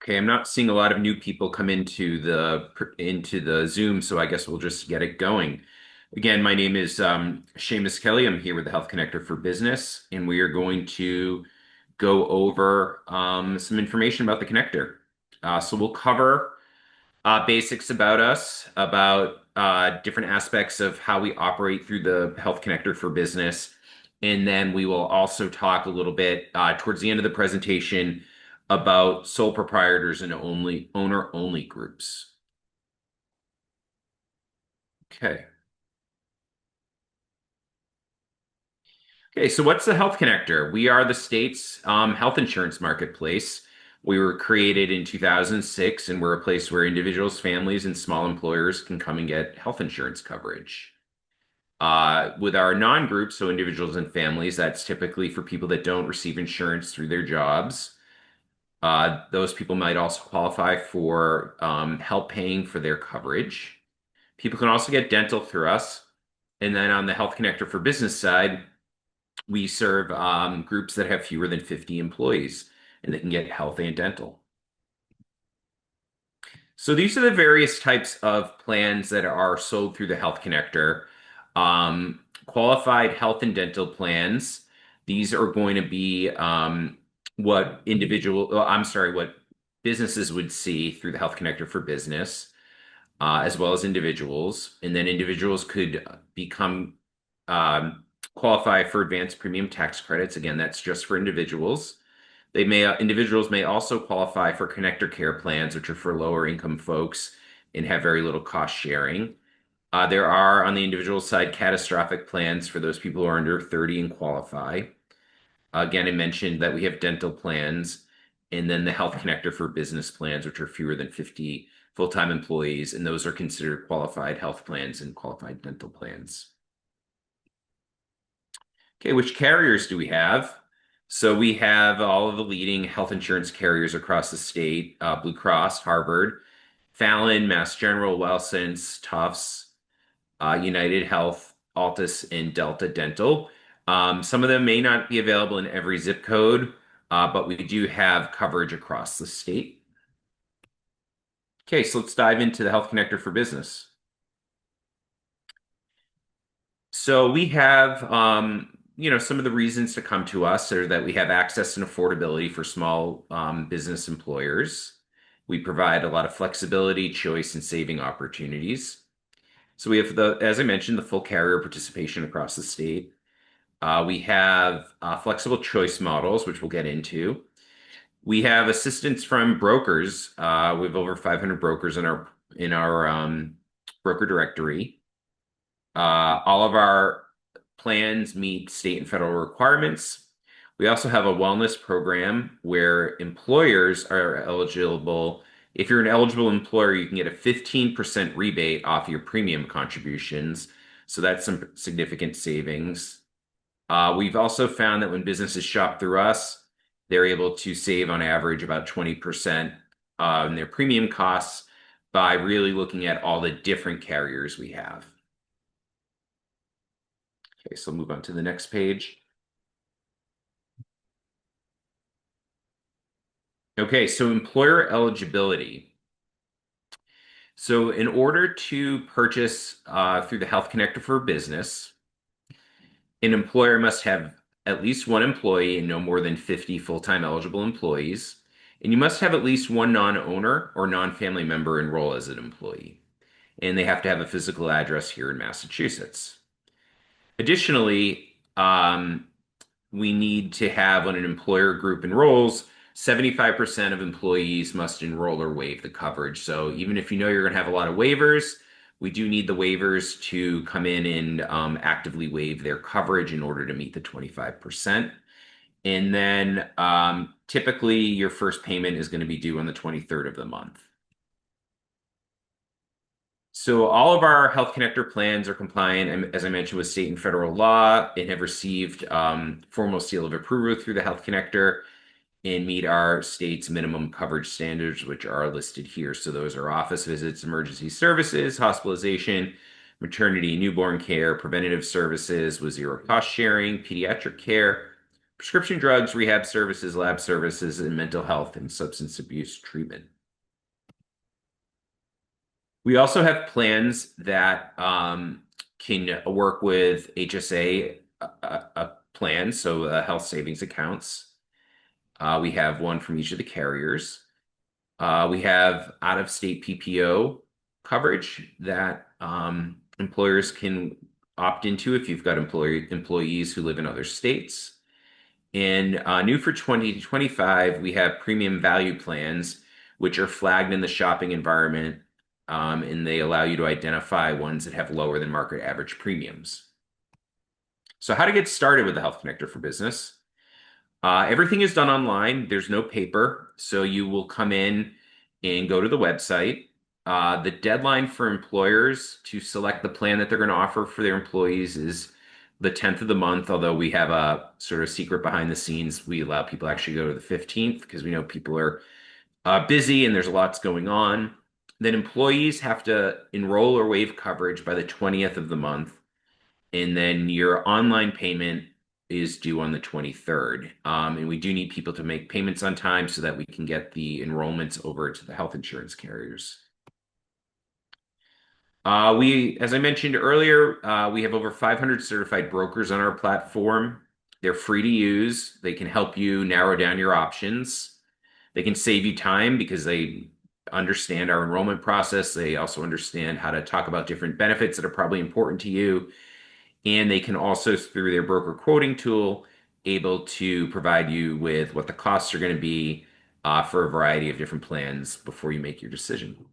Okay, I'm not seeing a lot of new people come into the Zoom, so I guess we'll just get it going. Again, my name is Seamus Kelly. I'm here with the Health Connector for Business, and we are going to go over some information about the connector. So we'll cover basics about us, about different aspects of how we operate through the Health Connector for Business. And then we will also talk a little bit towards the end of the presentation about sole proprietors and owner-only groups. Okay. Okay, so what's the Health Connector? We are the state's health insurance marketplace. We were created in 2006, and we're a place where individuals, families, and small employers can come and get health insurance coverage. With our non-group, so individuals and families, that's typically for people that don't receive insurance through their jobs. Those people might also qualify for help paying for their coverage. People can also get dental through us. And then on the Health Connector for Business side, we serve groups that have fewer than 50 employees, and they can get health and dental. So these are the various types of plans that are sold through the Health Connector. Qualified health and dental plans. These are going to be what businesses would see through the Health Connector for Business, as well as individuals. And then individuals could become qualify for advanced premium tax credits. Again, that's just for individuals. Individuals may also qualify for connector care plans, which are for lower income folks and have very little cost sharing. There are, on the individual side, catastrophic plans for those people who are under 30 and qualify. Again, I mentioned that we have dental plans, and then the Health Connector for Business plans, which are fewer than 50 full-time employees, and those are considered qualified health plans and qualified dental plans. Okay, which carriers do we have? So we have all of the leading health insurance carriers across the state, Blue Cross, Harvard, Fallon, Mass General, WellSense, Tufts, United Health, Altus, and Delta Dental. Some of them may not be available in every zip code, but we do have coverage across the state. Okay, so let's dive into the Health Connector for Business. So we have, some of the reasons to come to us are that we have access and affordability for small business employers. We provide a lot of flexibility, choice, and saving opportunities. So we have as I mentioned, the full carrier participation across the state. We have flexible choice models, which we'll get into. We have assistance from brokers. We have over 500 brokers in our broker directory. All of our plans meet state and federal requirements. We also have a wellness program where employers are eligible. If you're an eligible employer, you can get a 15% rebate off your premium contributions. So that's some significant savings. We've also found that when businesses shop through us, they're able to save on average about 20% in their premium costs by really looking at all the different carriers we have. Okay, so move on to the next page. Okay, so employer eligibility. So in order to purchase through the Health Connector for Business, an employer must have at least one employee and no more than 50 full-time eligible employees. And you must have at least one non-owner or non-family member enroll as an employee. And they have to have a physical address here in Massachusetts. Additionally, we need to have when an employer group enrolls, 75% of employees must enroll or waive the coverage. So even if you know you're going to have a lot of waivers, we do need the waivers to come in and actively waive their coverage in order to meet the 25%. And then typically your first payment is going to be due on the 23rd of the month. So all of our Health Connector plans are compliant, as I mentioned, with state and federal law and have received formal seal of approval through the Health Connector and meet our state's minimum coverage standards, which are listed here. So those are office visits, emergency services, hospitalization, maternity, newborn care, preventative services with zero cost sharing, pediatric care, prescription drugs, rehab services, lab services, and mental health and substance abuse treatment. We also have plans that can work with HSA plans, so health savings accounts. We have one from each of the carriers. We have out-of-state PPO coverage that employers can opt into if you've got employees who live in other states. And new for 2025, we have premium value plans, which are flagged in the shopping environment, and they allow you to identify ones that have lower than market average premiums. So, how to get started with the Health Connector for Business? Everything is done online. There's no paper. So you will come in and go to the website. The deadline for employers to select the plan that they're going to offer for their employees is the 10th of the month, although we have a sort of secret behind the scenes. We allow people to actually go to the 15th because we know people are busy and there's lots going on. Then employees have to enroll or waive coverage by the 20th of the month. And then your online payment is due on the 23rd. And we do need people to make payments on time so that we can get the enrollments over to the health insurance carriers. As I mentioned earlier, we have over 500 certified brokers on our platform. They're free to use. They can help you narrow down your options. They can save you time because they understand our enrollment process. They also understand how to talk about different benefits that are probably important to you. And they can also, through their broker quoting tool, able to provide you with what the costs are going to be for a variety of different plans before you make your decision.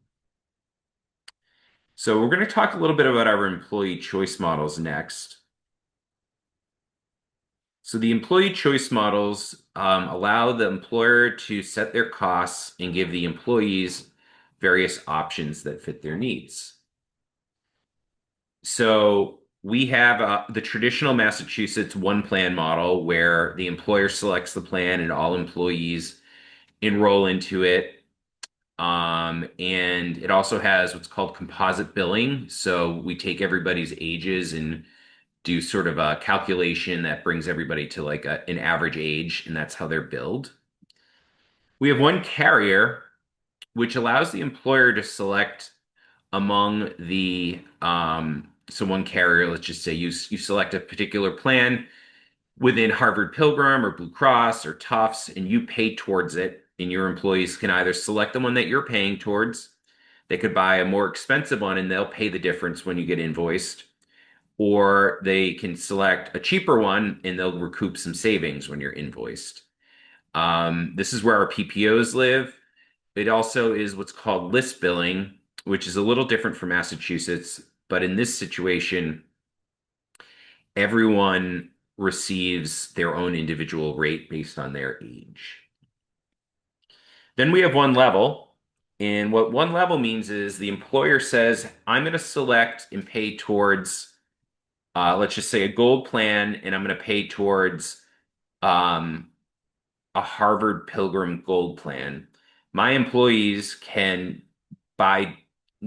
So we're going to talk a little bit about our employee choice models next. So the employee choice models allow the employer to set their costs and give the employees various options that fit their needs. So we have the traditional Massachusetts one plan model where the employer selects the plan and all employees enroll into it. And it also has what's called composite billing. So we take everybody's ages and do sort of a calculation that brings everybody to like an average age, and that's how they're billed. We have one carrier, which allows the employer to select among so one carrier, let's just say you select a particular plan within Harvard Pilgrim or Blue Cross or Tufts, and you pay towards it, and your employees can either select the one that you're paying towards. They could buy a more expensive one and they'll pay the difference when you get invoiced, or they can select a cheaper one and they'll recoup some savings when you're invoiced. This is where our PPOs live. It also is what's called list billing, which is a little different from Massachusetts, but in this situation, everyone receives their own individual rate based on their age. Then we have one level. And what one level means is the employer says, I'm going to select and pay towards, let's just say a gold plan, and I'm going to pay towards um, a Harvard Pilgrim Gold plan. My employees can buy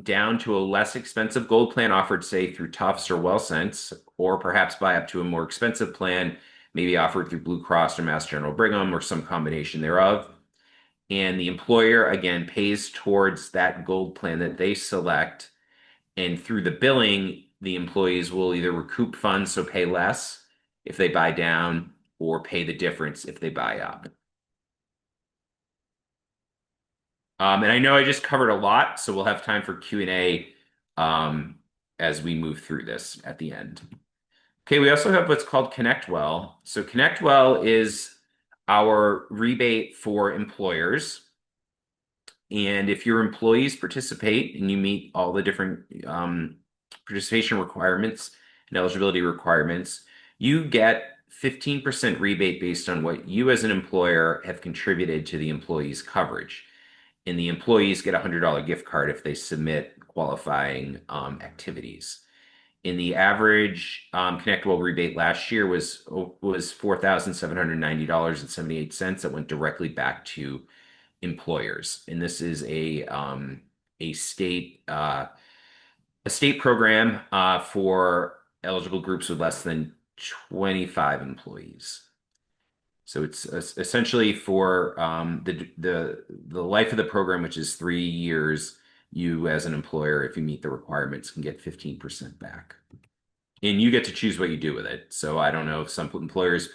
down to a less expensive gold plan offered, say, through Tufts or WellSense, or perhaps buy up to a more expensive plan, maybe offered through Blue Cross or Mass General Brigham or some combination thereof. And the employer, again, pays towards that gold plan that they select. And through the billing, the employees will either recoup funds, so pay less if they buy down, or pay the difference if they buy up. And I know I just covered a lot, so we'll have time for Q&A as we move through this at the end. Okay, we also have what's called ConnectWell. So ConnectWell is our rebate for employers. And if your employees participate and you meet all the different participation requirements and eligibility requirements, you get 15% rebate based on what you as an employer have contributed to the employee's coverage. And the employees get a $100 gift card if they submit qualifying activities. In the average ConnectWell rebate last year was $4,790.78 that went directly back to employers. And this is a state program for eligible groups with less than 25 employees. So it's essentially for the life of the program, which is 3 years. You, as an employer, if you meet the requirements, can get 15% back, and you get to choose what you do with it. So I don't know if some employers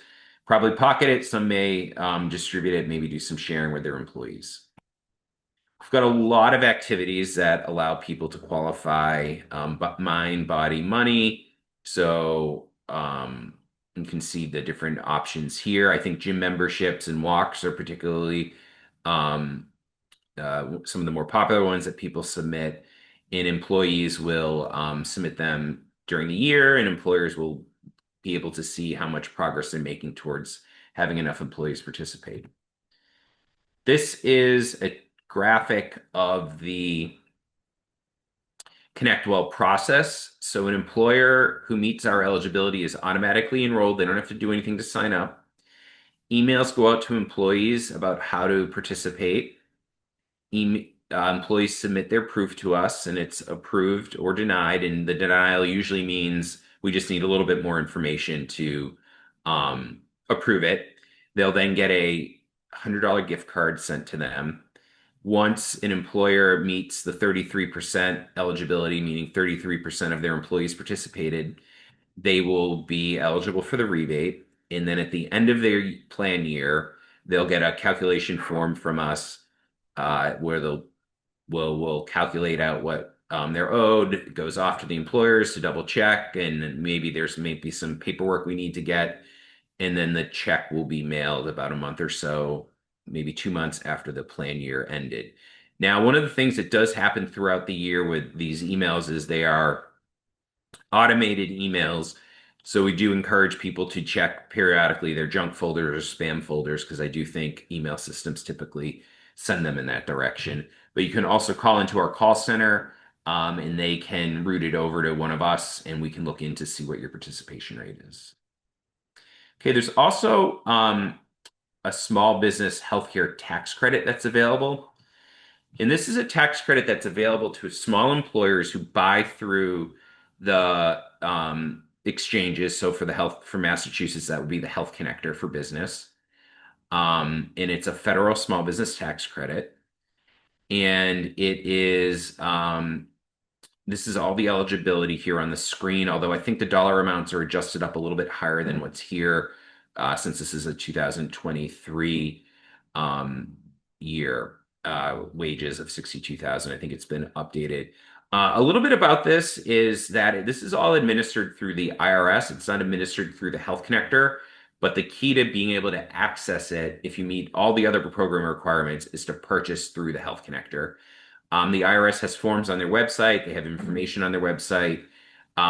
probably pocket it, some may distribute it, maybe do some sharing with their employees. We've got a lot of activities that allow people to qualify, but mind, body, money. So you can see the different options here. I think gym memberships and walks are particularly um, some of the more popular ones that people submit. And employees will submit them during the year, and employers will be able to see how much progress they're making towards having enough employees participate. This is a graphic of the ConnectWell process. So an employer who meets our eligibility is automatically enrolled. They don't have to do anything to sign up. Emails go out to employees about how to participate. Employees submit their proof to us, and it's approved or denied. And the denial usually means we just need a little bit more information to approve it. They'll then get a $100 gift card sent to them. Once an employer meets the 33% eligibility, meaning 33% of their employees participated, they will be eligible for the rebate. And then at the end of their plan year, they'll get a calculation form from us where we'll calculate out what they're owed. It goes off to the employers to double check, and maybe there's maybe some paperwork we need to get, and then the check will be mailed about a month or so, maybe 2 months after the plan year ended. Now, one of the things that does happen throughout the year with these emails is they are automated emails. So we do encourage people to check periodically their junk folders or spam folders, because I do think email systems typically send them in that direction. But you can also call into our call center, and they can route it over to one of us, and we can look in to see what your participation rate is. Okay, there's also a small business healthcare tax credit that's available. And this is a tax credit that's available to small employers who buy through the exchanges. So for Massachusetts, that would be the Health Connector for business. And it's a federal small business tax credit. And this is all the eligibility here on the screen, although I think the dollar amounts are adjusted up a little bit higher than what's here, since this is a 2023 year. Wages of 62,000. I think it's been updated. A little bit about this is that this is all administered through the IRS. It's not administered through the Health Connector, but the key to being able to access it, if you meet all the other program requirements, is to purchase through the Health Connector. The IRS has forms on their website. They have information on their website.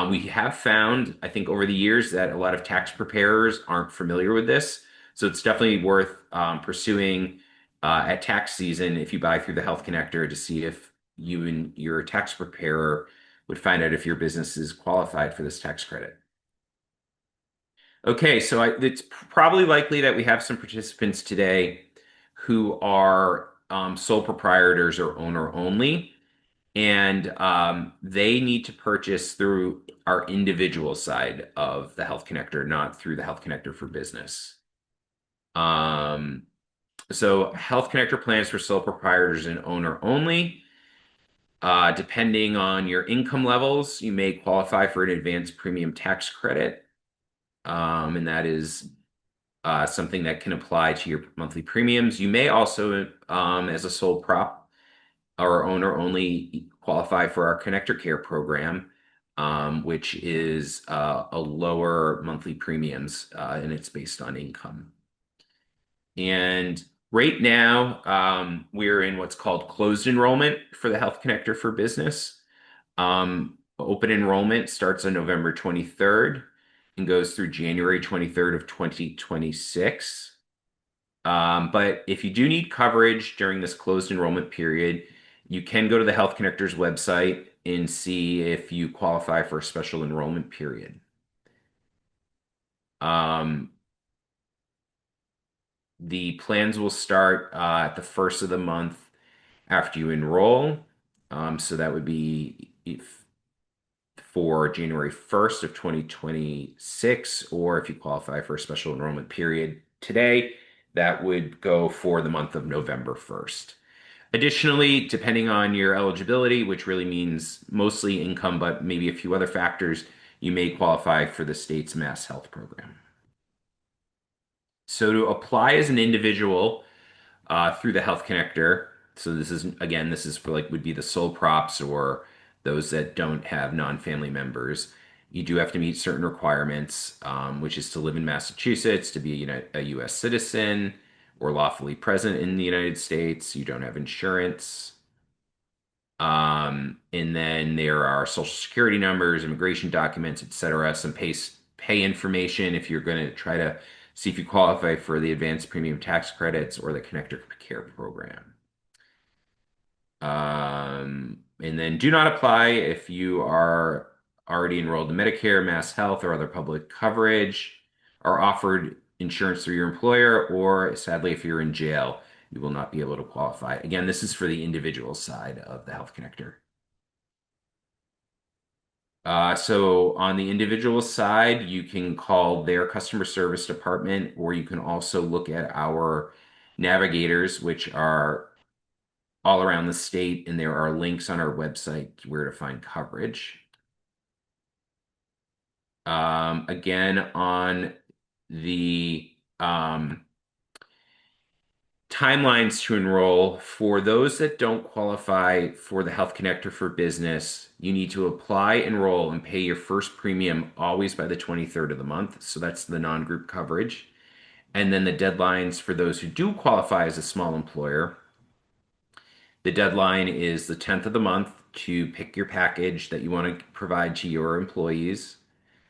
We have found, I think, over the years that a lot of tax preparers aren't familiar with this. So it's definitely worth pursuing at tax season if you buy through the Health Connector, to see if you and your tax preparer would find out if your business is qualified for this tax credit. Okay, so it's probably likely that we have some participants today who are sole proprietors or owner only, and they need to purchase through our individual side of the Health Connector, not through the Health Connector for business. So Health Connector plans for sole proprietors and owner only. Depending on your income levels, you may qualify for an advanced premium tax credit. And that is something that can apply to your monthly premiums. You may also, as a sole prop or owner only, qualify for our Connector Care program, which is a lower monthly premiums, and it's based on income. And right now, we're in what's called closed enrollment for the Health Connector for business. Open enrollment starts on November 23rd and goes through January 23rd of 2026. But if you do need coverage during this closed enrollment period, you can go to the Health Connector's website and see if you qualify for a special enrollment period. The plans will start at the first of the month after you enroll. So that would be for January 1st of 2026, or if you qualify for a special enrollment period, today, that would go for the month of November 1st. Additionally, depending on your eligibility, which really means mostly income, but maybe a few other factors, you may qualify for the state's mass health program. So to apply as an individual through the Health Connector, so this is again, this is for like would be the sole props or those that don't have non-family members. You do have to meet certain requirements, which is to live in Massachusetts, to be a U.S. citizen or lawfully present in the United States. You don't have insurance. And then there are social security numbers, immigration documents, etc. Some pay information if you're going to try to see if you qualify for the advanced premium tax credits or the Connector Care program. And then do not apply if you are already enrolled in Medicare, Mass Health, or other public coverage, are offered insurance through your employer, or sadly, if you're in jail, you will not be able to qualify. Again, this is for the individual side of the Health Connector. So on the individual side, you can call their customer service department, or you can also look at our navigators, which are all around the state, and there are links on our website where to find coverage. Again, on the timelines to enroll, for those that don't qualify for the Health Connector for Business, you need to apply, enroll, and pay your first premium always by the 23rd of the month. So that's the non-group coverage. And then the deadlines for those who do qualify as a small employer. The deadline is the 10th of the month to pick your package that you want to provide to your employees.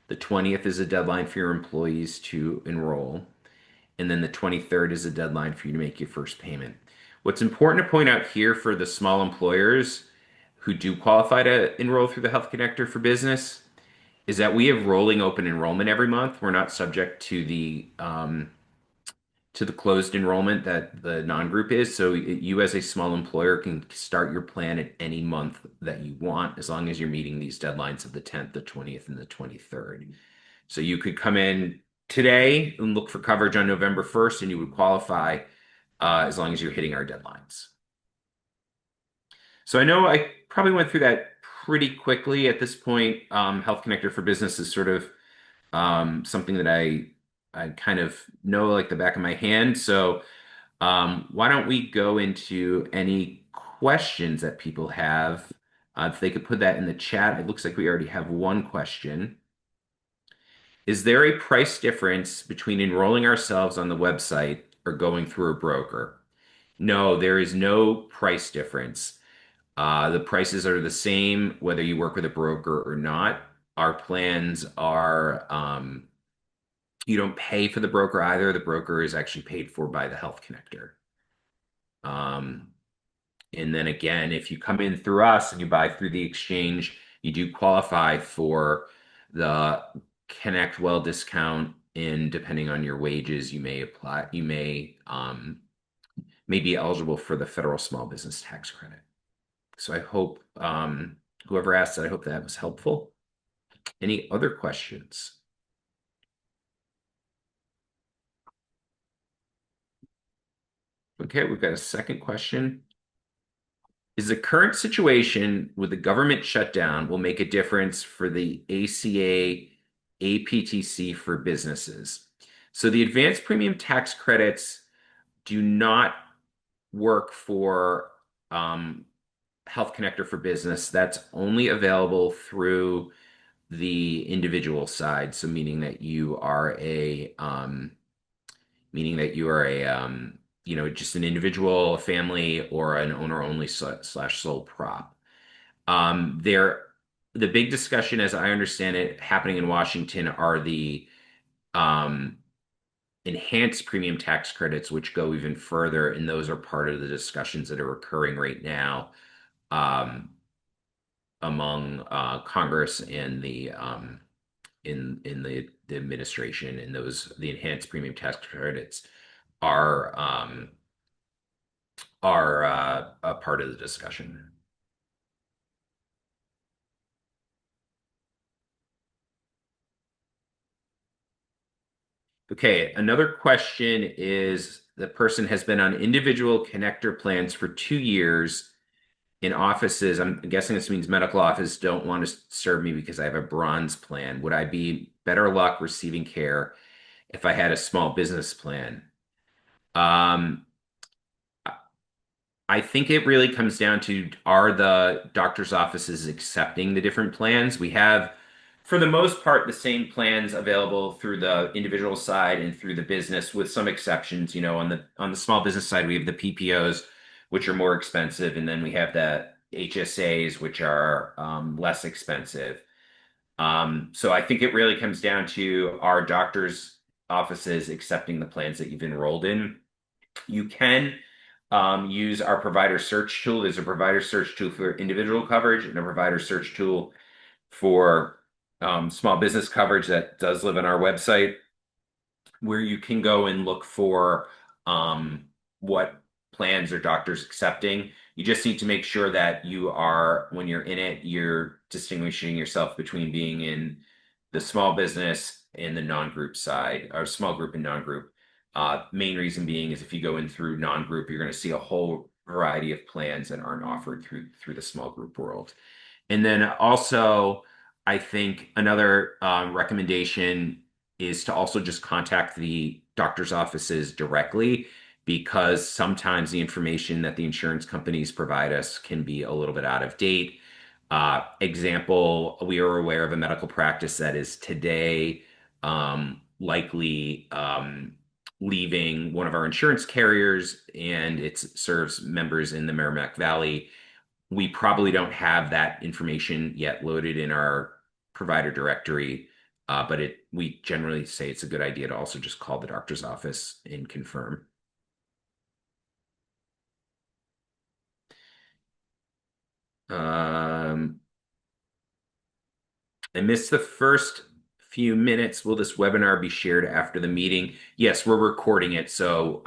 The 20th is a deadline for your employees to enroll. And then the 23rd is a deadline for you to make your first payment. What's important to point out here for the small employers who do qualify to enroll through the Health Connector for Business is that we have rolling open enrollment every month. We're not subject to the closed enrollment that the non-group is. So you as a small employer can start your plan at any month that you want, as long as you're meeting these deadlines of the 10th, the 20th, and the 23rd. So you could come in today and look for coverage on November 1st, and you would qualify as long as you're hitting our deadlines. So I know I probably went through that pretty quickly at this point. Health Connector for Business is sort of something that I kind of know like the back of my hand. So why don't we go into any questions that people have? If they could put that in the chat, it looks like we already have one question. Is there a price difference between enrolling ourselves on the website or going through a broker? No, there is no price difference. The prices are the same whether you work with a broker or not. Our plans are you don't pay for the broker either. The broker is actually paid for by the Health Connector. Um, and then again, if you come in through us and you buy through the exchange, you do qualify for the ConnectWell discount. And depending on your wages, you may apply, may be eligible for the federal small business tax credit. So I hope whoever asked that, I hope that was helpful. Any other questions? Okay, we've got a second question. Is the current situation with the government shutdown will make a difference for the ACA APTC for businesses? So the advanced premium tax credits do not work for Health Connector for Business. That's only available through the individual side. So meaning that you are just an individual, a family, or an owner only slash sole prop. There, the big discussion, as I understand it, happening in Washington are the um, enhanced premium tax credits, which go even further, and those are part of the discussions that are occurring right now um, among Congress and the administration. And the enhanced premium tax credits are a part of the discussion. Okay, another question is the person has been on individual connector plans for 2 years in offices. I'm guessing this means medical office don't want to serve me because I have a bronze plan. Would I be better luck receiving care if I had a small business plan? Um, I think it really comes down to are the doctor's offices accepting the different plans? We have, for the most part, the same plans available through the individual side and through the business, with some exceptions. On the small business side, we have the PPOs, which are more expensive, and then we have the HSAs, which are less expensive. So I think it really comes down to our doctor's offices accepting the plans that you've enrolled in. You can use our provider search tool. There's a provider search tool for individual coverage and a provider search tool for small business coverage that does live on our website, where you can go and look for what plans are doctors accepting. You just need to make sure that when you're in it, you're distinguishing yourself between being in the small business and the non-group side, or small group and non-group. Main reason being is if you go in through non-group, you're going to see a whole variety of plans that aren't offered through the small group world. And then also, I think another recommendation is to also just contact the doctor's offices directly, because sometimes the information that the insurance companies provide us can be a little bit out of date. Example, we are aware of a medical practice that is today likely leaving one of our insurance carriers, and it serves members in the Merrimack Valley. We probably don't have that information yet loaded in our provider directory, but we generally say it's a good idea to also just call the doctor's office and confirm. Um, I missed the first few minutes. Will this webinar be shared after the meeting? Yes, we're recording it, so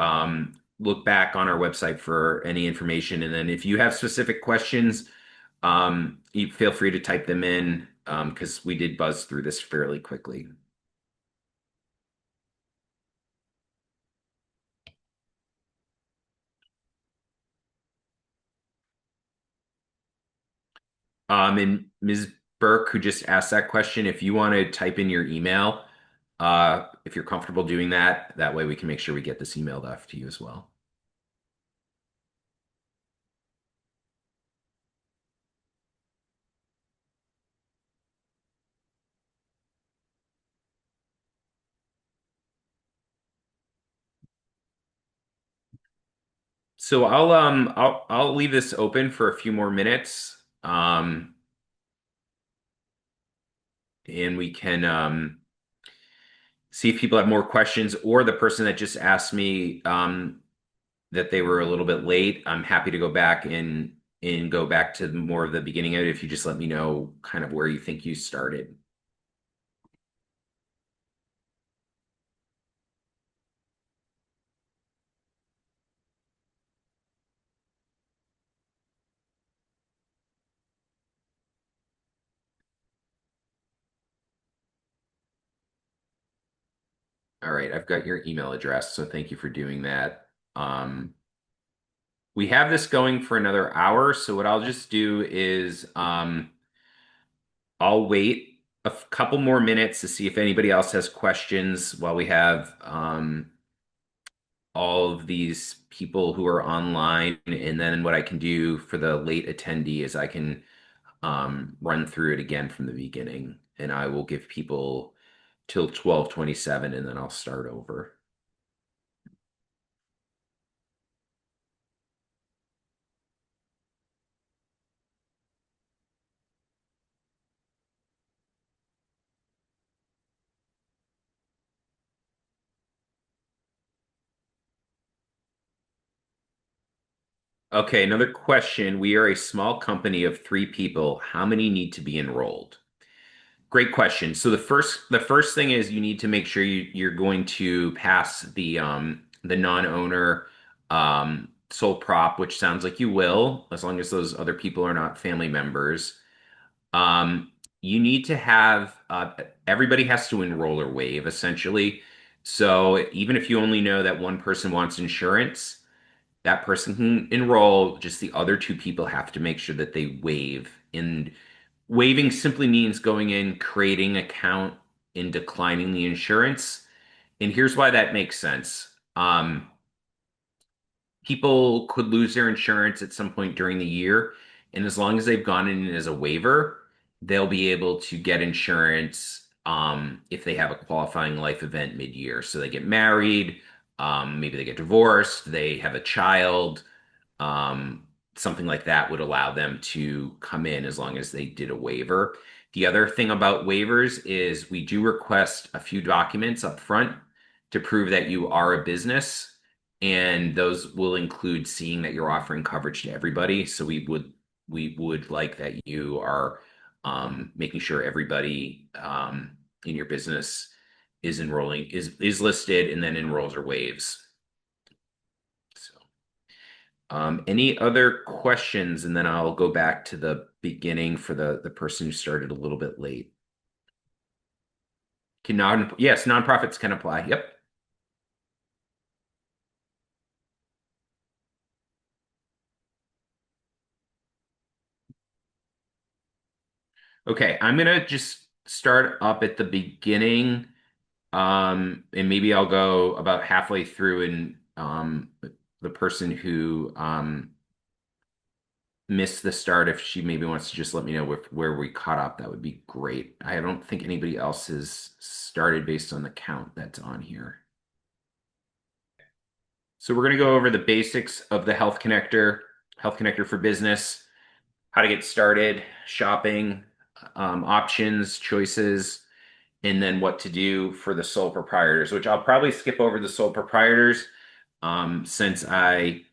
look back on our website for any information. And then if you have specific questions, you feel free to type them in, because we did buzz through this fairly quickly. And Ms. Burke, who just asked that question, if you want to type in your email, if you're comfortable doing that, that way we can make sure we get this emailed off to you as well. So I'll leave this open for a few more minutes, and we can see if people have more questions, or the person that just asked me that they were a little bit late. I'm happy to go back and go back to more of the beginning of it if you just let me know kind of where you think you started. All right, I've got your email address, so thank you for doing that. We have this going for another hour, so what I'll just do is I'll wait a couple more minutes to see if anybody else has questions while we have all of these people who are online. And then what I can do for the late attendee is I can run through it again from the beginning, and I will give people till 12:27, and then I'll start over. Okay, another question. We are a small company of 3 people. How many need to be enrolled? Great question. So the first thing is you need to make sure you're going to pass the non-owner sole prop, which sounds like you will, as long as those other people are not family members. You need to have everybody has to enroll or waive essentially. So even if you only know that one person wants insurance, that person can enroll, just the other two people have to make sure that they waive. And waiving simply means going in, creating an account, and declining the insurance. And here's why that makes sense. People could lose their insurance at some point during the year, and as long as they've gone in as a waiver, they'll be able to get insurance if they have a qualifying life event mid-year. So they get married, maybe they get divorced, they have a child, um, something like that would allow them to come in as long as they did a waiver. The other thing about waivers is we do request a few documents up front to prove that you are a business, and those will include seeing that you're offering coverage to everybody. So we would like that you are making sure everybody in your business is enrolling is listed and then enrolls or waives. So. Any other questions? And then I'll go back to the beginning for the person who started a little bit late. Yes, nonprofits can apply. Yep. Okay, I'm gonna just start up at the beginning, and maybe I'll go about halfway through, and the person who missed the start, if she maybe wants to just let me know where we caught up, that would be great. I don't think anybody else has started based on the count that's on here. So we're going to go over the basics of the Health Connector for Business, how to get started, shopping, options, choices, and then what to do for the sole proprietors, which I'll probably skip over the sole proprietors since I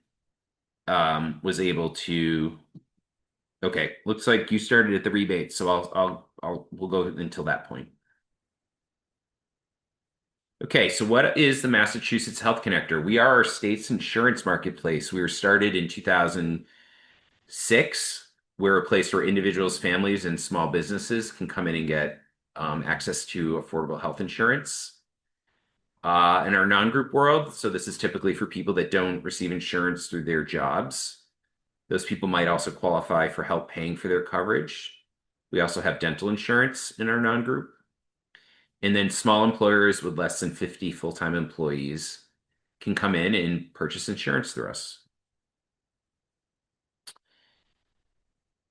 was able to. Okay, looks like you started at the rebate, so we'll go until that point. Okay, so what is the Massachusetts Health Connector? We are our state's insurance marketplace. We were started in 2006. We're a place where individuals, families, and small businesses can come in and get access to affordable health insurance. In our non-group world, so this is typically for people that don't receive insurance through their jobs. Those people might also qualify for help paying for their coverage. We also have dental insurance in our non-group. And then small employers with less than 50 full-time employees can come in and purchase insurance through us.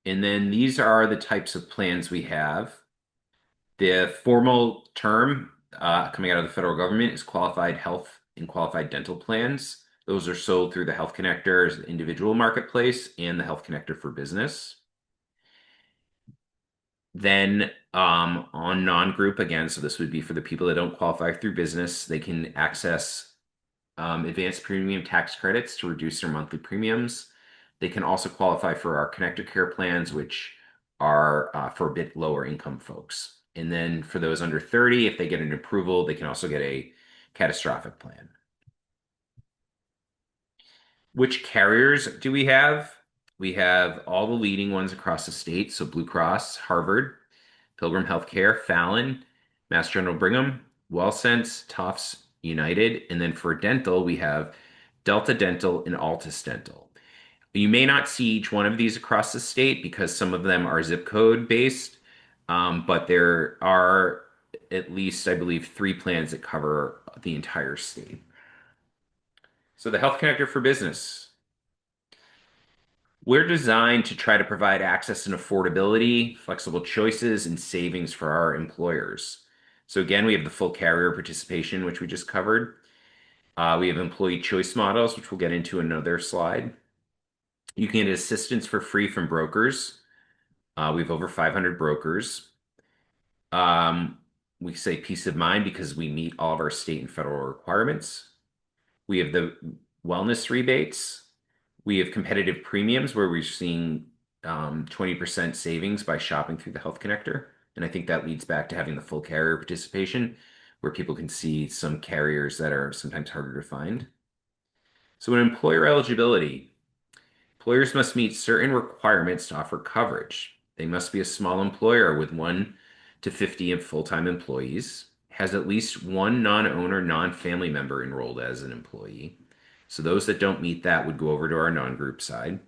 And then these are the types of plans we have. The formal term coming out of the federal government is qualified health and qualified dental plans. Those are sold through the Health Connector's individual marketplace and the Health Connector for Business. Then on non-group, again, so this would be for the people that don't qualify through business, they can access advanced premium tax credits to reduce their monthly premiums. They can also qualify for our Connector Care plans, which are for a bit lower income folks. And then for those under 30, if they get an approval, they can also get a catastrophic plan. Which carriers do we have? We have all the leading ones across the state. So Blue Cross, Harvard, Pilgrim Healthcare, Fallon, Mass General Brigham, WellSense, Tufts, United. And then for dental, we have Delta Dental and Altus Dental. You may not see each one of these across the state because some of them are zip code based, but there are at least, I believe, three plans that cover the entire state. So the Health Connector for Business. We're designed to try to provide access and affordability, flexible choices, and savings for our employers. So again, we have the full carrier participation, which we just covered. We have employee choice models, which we'll get into another slide. You can get assistance for free from brokers. We have over 500 brokers. We say peace of mind because we meet all of our state and federal requirements. We have the wellness rebates. We have competitive premiums where we're seeing 20% savings by shopping through the Health Connector. And I think that leads back to having the full carrier participation where people can see some carriers that are sometimes harder to find. So in employer eligibility, employers must meet certain requirements to offer coverage. They must be a small employer with 1 to 50 full-time employees, has at least one non-owner, non-family member enrolled as an employee. So those that don't meet that would go over to our non-group side.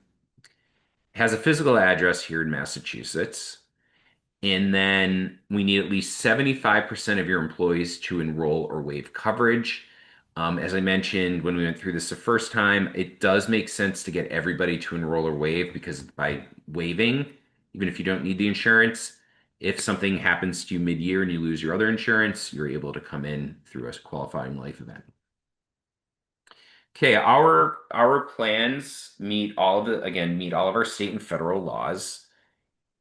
Has a physical address here in Massachusetts. And then we need at least 75% of your employees to enroll or waive coverage. As I mentioned when we went through this the first time, it does make sense to get everybody to enroll or waive because by waiving, even if you don't need the insurance, if something happens to you mid-year and you lose your other insurance, you're able to come in through a qualifying life event. Okay, our plans meet all of our state and federal laws.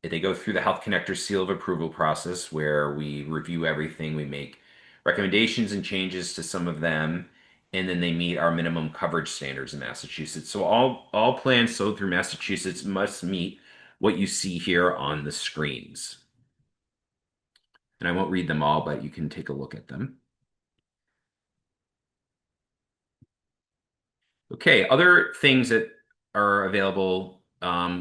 They go through the Health Connector seal of approval process where we review everything, we make recommendations and changes to some of them, and then they meet our minimum coverage standards in Massachusetts. So all plans sold through Massachusetts must meet what you see here on the screens. And I won't read them all, but you can take a look at them. Okay, other things that are available,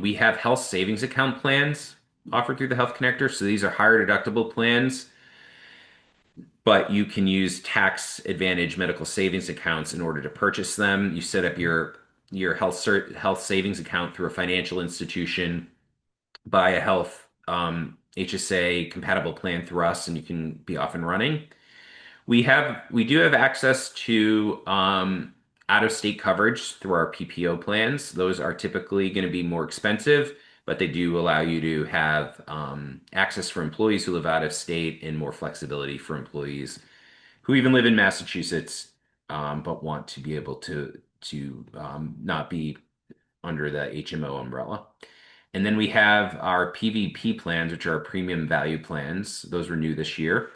we have health savings account plans offered through the Health Connector. So these are higher deductible plans, but you can use tax advantage medical savings accounts in order to purchase them. You set up your health savings account through a financial institution, buy a health HSA compatible plan through us, and you can be off and running. We do have access to out of state coverage through our PPO plans. Those are typically going to be more expensive, but they do allow you to have access for employees who live out of state and more flexibility for employees who even live in Massachusetts, but want to be able to not be under the HMO umbrella. And then we have our PVP plans, which are premium value plans. Those were new this year.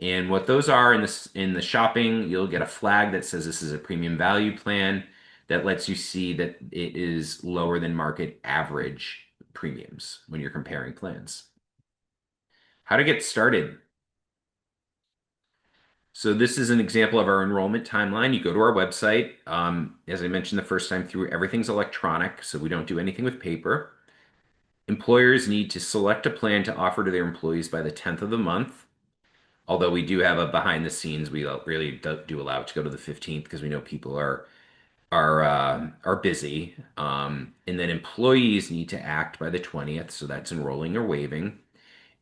And what those are in the shopping, you'll get a flag that says this is a premium value plan that lets you see that it is lower than market average premiums when you're comparing plans. How to get started. So this is an example of our enrollment timeline. You go to our website. As I mentioned the first time through, everything's electronic, so we don't do anything with paper. Employers need to select a plan to offer to their employees by the 10th of the month. Although we do have a behind the scenes, we really do allow it to go to the 15th because we know people are busy. And then employees need to act by the 20th, so that's enrolling or waiving.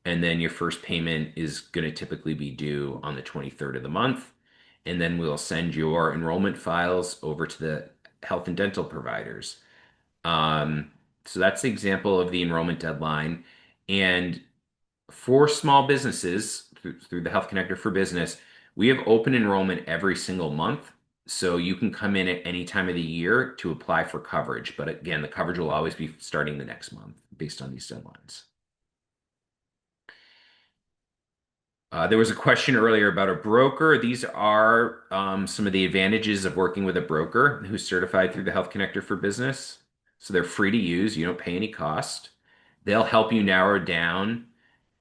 And then your first payment is going to typically be due on the 23rd of the month. And then we'll send your enrollment files over to the health and dental providers. So that's the example of the enrollment deadline. And for small businesses, through the Health Connector for Business, we have open enrollment every single month. So you can come in at any time of the year to apply for coverage. But again, the coverage will always be starting the next month based on these deadlines. There was a question earlier about a broker. These are some of the advantages of working with a broker who's certified through the Health Connector for Business. So they're free to use. You don't pay any cost. They'll help you narrow down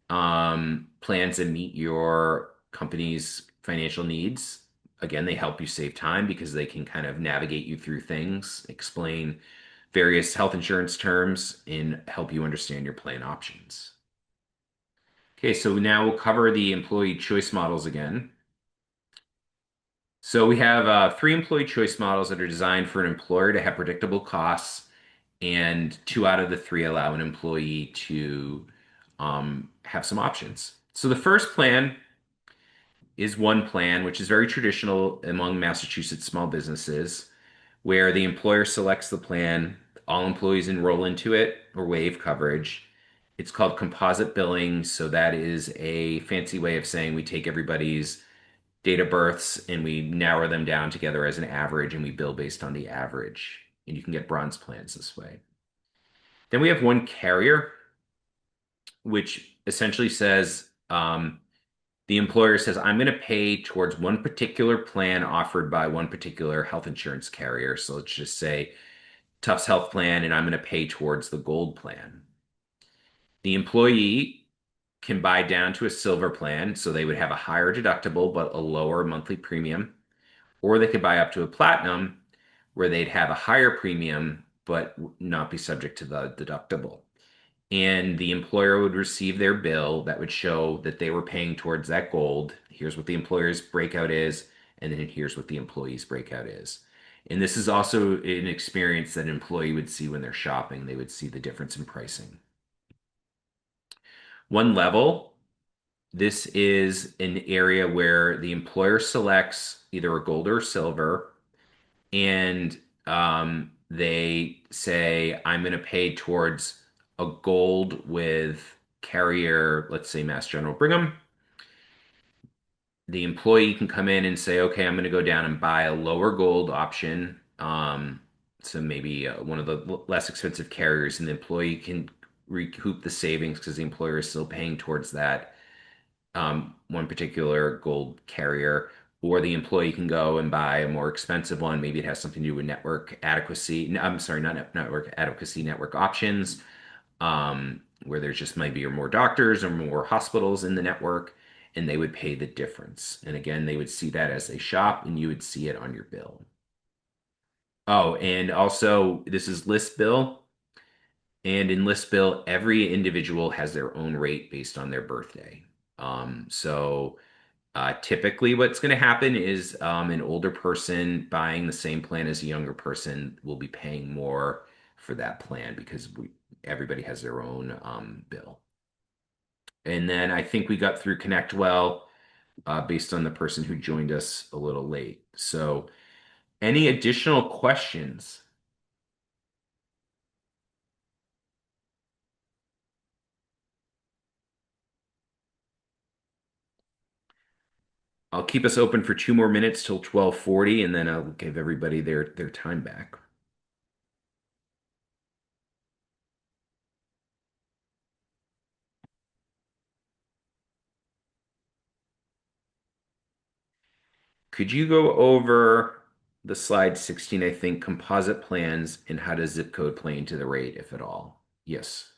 plans that meet your company's financial needs. Again, they help you save time because they can kind of navigate you through things, explain various health insurance terms, and help you understand your plan options. Okay, so now we'll cover the employee choice models again. So we have three employee choice models that are designed for an employer to have predictable costs, and two out of the three allow an employee to have some options. So the first plan is one plan, which is very traditional among Massachusetts small businesses, where the employer selects the plan, all employees enroll into it or waive coverage. It's called composite billing. So that is a fancy way of saying we take everybody's date of births and we narrow them down together as an average and we bill based on the average. And you can get bronze plans this way. Then we have one carrier, which essentially says the employer says, I'm going to pay towards one particular plan offered by one particular health insurance carrier. So let's just say Tufts Health Plan, and I'm going to pay towards the gold plan. The employee can buy down to a silver plan, so they would have a higher deductible but a lower monthly premium, or they could buy up to a platinum where they'd have a higher premium but not be subject to the deductible. and the employer would receive their bill that would show that they were paying towards that gold. Here's what the employer's breakout is, and then here's what the employee's breakout is. And this is also an experience that an employee would see when they're shopping. They would see the difference in pricing. One level, this is an area where the employer selects either a gold or silver, and they say, I'm going to pay towards a gold with carrier, let's say Mass General Brigham. The employee can come in and say, okay, I'm going to go down and buy a lower gold option. So maybe one of the less expensive carriers, and the employee can recoup the savings because the employer is still paying towards that one particular gold carrier, or the employee can go and buy a more expensive one. Maybe it has something to do with network adequacy. No, I'm sorry, not network adequacy, network options, where there's just maybe more doctors or more hospitals in the network, and they would pay the difference. And again, they would see that as they shop, and you would see it on your bill. Oh, and also this is list bill. And in list bill, every individual has their own rate based on their birthday. So typically, what's going to happen is an older person buying the same plan as a younger person will be paying more for that plan because everybody has their own bill. And then I think we got through ConnectWell based on the person who joined us a little late. So, any additional questions? I'll keep us open for 2 more minutes till 12:40, and then I'll give everybody their time back. Could you go over the slide 16, I think, composite plans and how does zip code play into the rate, if at all? Yes,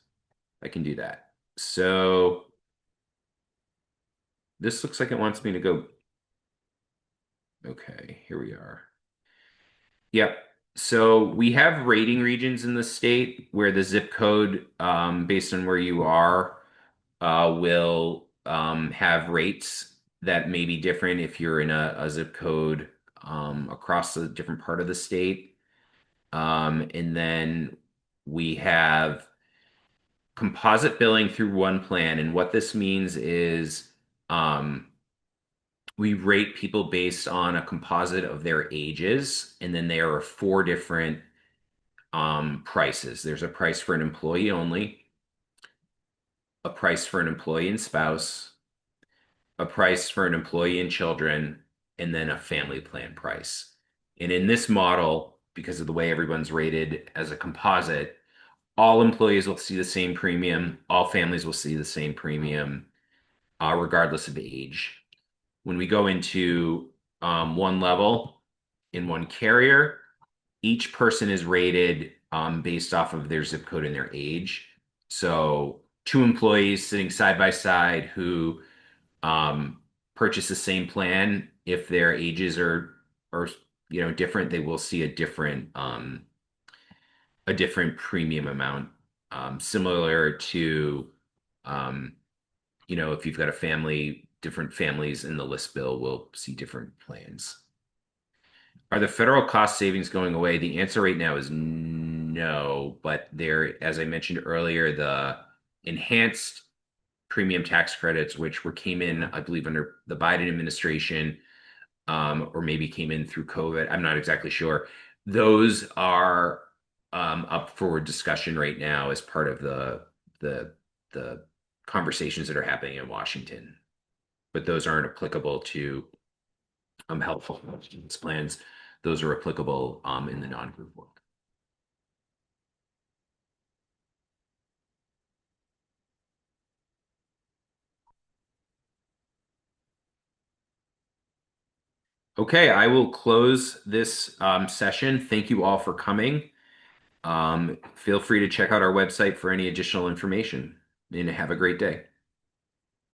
I can do that. So this looks like it wants me to go. Okay, here we are. Yep. So we have rating regions in the state where the zip code, based on where you are, will have rates that may be different if you're in a zip code across a different part of the state. And then we have composite billing through one plan. And what this means is we rate people based on a composite of their ages. And then there are four different prices. There's a price for an employee only, a price for an employee and spouse, a price for an employee and children, and then a family plan price. And in this model, because of the way everyone's rated as a composite, all employees will see the same premium. All families will see the same premium, regardless of age. When we go into one level in one carrier, each person is rated based off of their zip code and their age. So, two employees sitting side by side who um, purchase the same plan, if their ages are different, they will see a different premium amount. Similar to um, if you've got a family, different families in the list bill will see different plans. Are the federal cost savings going away? The answer right now is no, but there, as I mentioned earlier, the enhanced premium tax credits, which came in, I believe, under the Biden administration, or maybe came in through COVID. I'm not exactly sure. Those are up for discussion right now as part of the the conversations that are happening in Washington. But those aren't applicable to health insurance plans. Those are applicable in the non-group world. Okay, I will close this session. Thank you all for coming. Feel free to check out our website for any additional information, and have a great day.